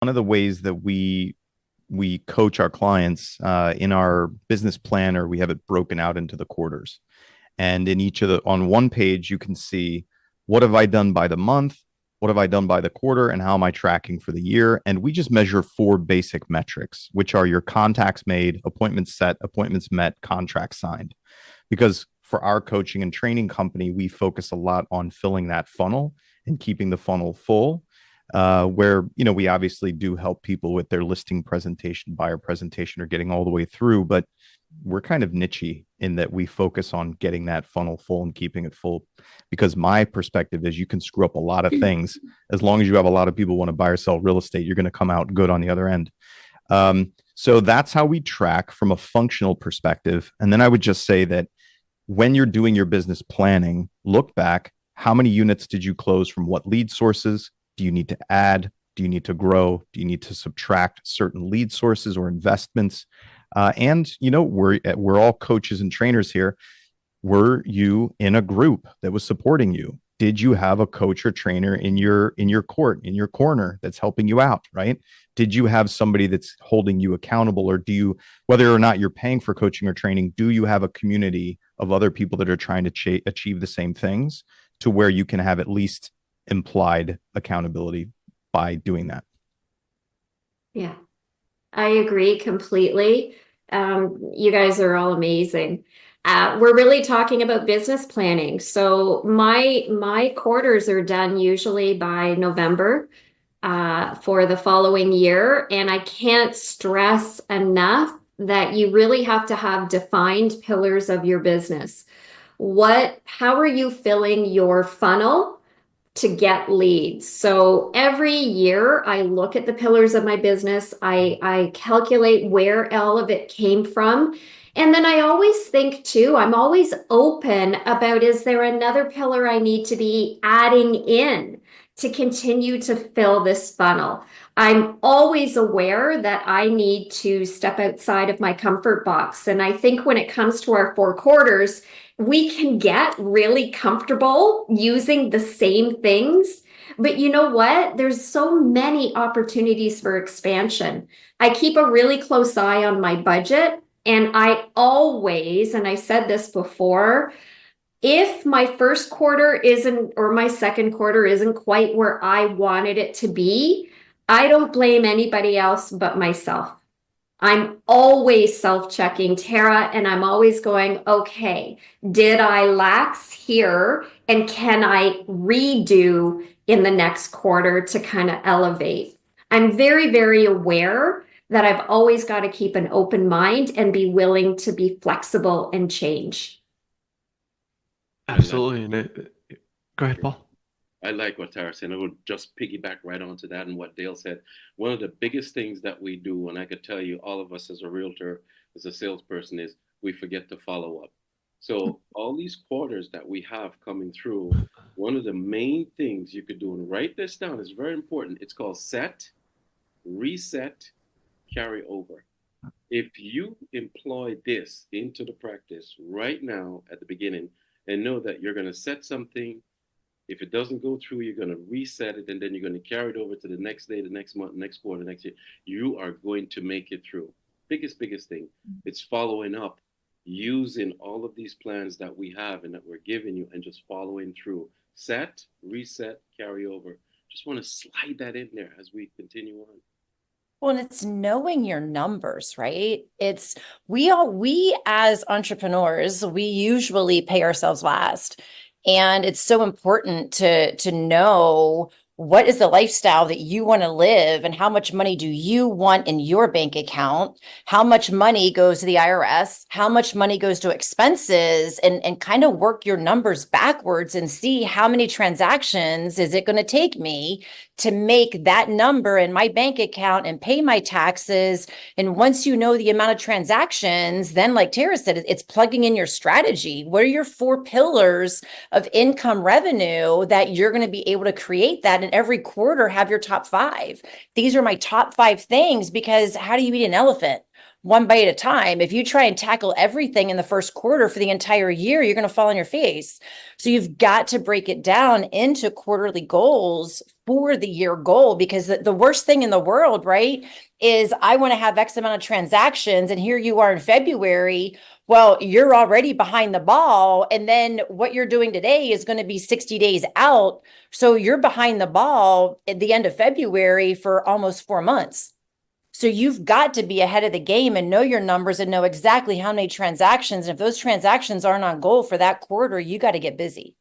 one of the ways that we coach our clients in our business plan, or we have it broken out into the quarters. And in each of the on one page, you can see what have I done by the month, what have I done by the quarter, and how am I tracking for the year. And we just measure four basic metrics, which are your contacts made, appointments set, appointments met, contracts signed. Because for our coaching and training company, we focus a lot on filling that funnel and keeping the funnel full. Where we obviously do help people with their listing presentation, buyer presentation, or getting all the way through, but we're kind of nichey in that we focus on getting that funnel full and keeping it full. Because my perspective is you can screw up a lot of things. As long as you have a lot of people want to buy or sell real estate, you're going to come out good on the other end. So that's how we track from a functional perspective. And then I would just say that when you're doing your business planning, look back, how many units did you close from what lead sources? Do you need to add? Do you need to grow? Do you need to subtract certain lead sources or investments? And we're all coaches and trainers here. Were you in a group that was supporting you? Did you have a coach or trainer in your court, in your corner, that's helping you out, right? Did you have somebody that's holding you accountable, or whether or not you're paying for coaching or training, do you have a community of other people that are trying to achieve the same things, to where you can have at least implied accountability by doing that? Yeah, I agree completely. You guys are all amazing. We're really talking about business planning. So my quarters are done usually by November for the following year, and I can't stress enough that you really have to have defined pillars of your business. How are you filling your funnel to get leads? So every year I look at the pillars of my business. I calculate where all of it came from. And then I always think too, I'm always open about, is there another pillar I need to be adding in to continue to fill this funnel? I'm always aware that I need to step outside of my comfort box. And I think when it comes to our four quarters, we can get really comfortable using the same things. But you know what? There's so many opportunities for expansion. I keep a really close eye on my budget. And I always, and I said this before, if my first quarter isn't, or my second quarter isn't quite where I wanted it to be, I don't blame anybody else but myself. I'm always self-checking, Tara, and I'm always going, okay, did I lax here? And can I redo in the next quarter to kind of elevate? I'm very, very aware that I've always got to keep an open mind and be willing to be flexible and change. I like Absolutely. Go ahead, Paul. I like what Tara said. I would just piggyback right onto that and what Dale said. One of the biggest things that we do, and I could tell you, all of us as a realtor, as a salesperson, is we forget to follow up. So all these quarters that we have coming through, one of the main things you could do, and write this down, is very important. It's called set, reset, carry over. If you employ this into the practice right now at the beginning, and know that you're going to set something, if it doesn't go through, you're going to reset it, and then you're going to carry it over to the next day, the next month, next quarter, next year. You are going to make it through. Biggest thing. It's following up, using all of these plans that we have and that we're giving you, and just following through. Set, reset, carry over. Just want to slide that in there as we continue on. Well, and it's knowing your numbers, right? We as entrepreneurs, we usually pay ourselves last. And it's so important to know what is the lifestyle that you want to live, and how much money do you want in your bank account? How much money goes to the IRS? How much money goes to expenses? And kind of work your numbers backwards and see how many transactions is it going to take me to make that number in my bank account and pay my taxes. And once you know the amount of transactions, then like Tara said, it's plugging in your strategy. What are your four pillars of income revenue that you're going to be able to create that? And every quarter have your top five. These are my top five things, because how do you eat an elephant? one bite at a time. If you try and tackle everything in the first quarter for the entire year, you're going to fall on your face. So you've got to break it down into quarterly goals for the year goal, because the worst thing in the world, right, is I want to have X amount of transactions, and here you are in February. Well, you're already behind the ball. And then what you're doing today is going to be 60 days out. So you're behind the ball at the end of February for almost 4 months. So you've got to be ahead of the game and know your numbers and know exactly how many transactions. And if those transactions aren't on goal for that quarter, you got to get busy.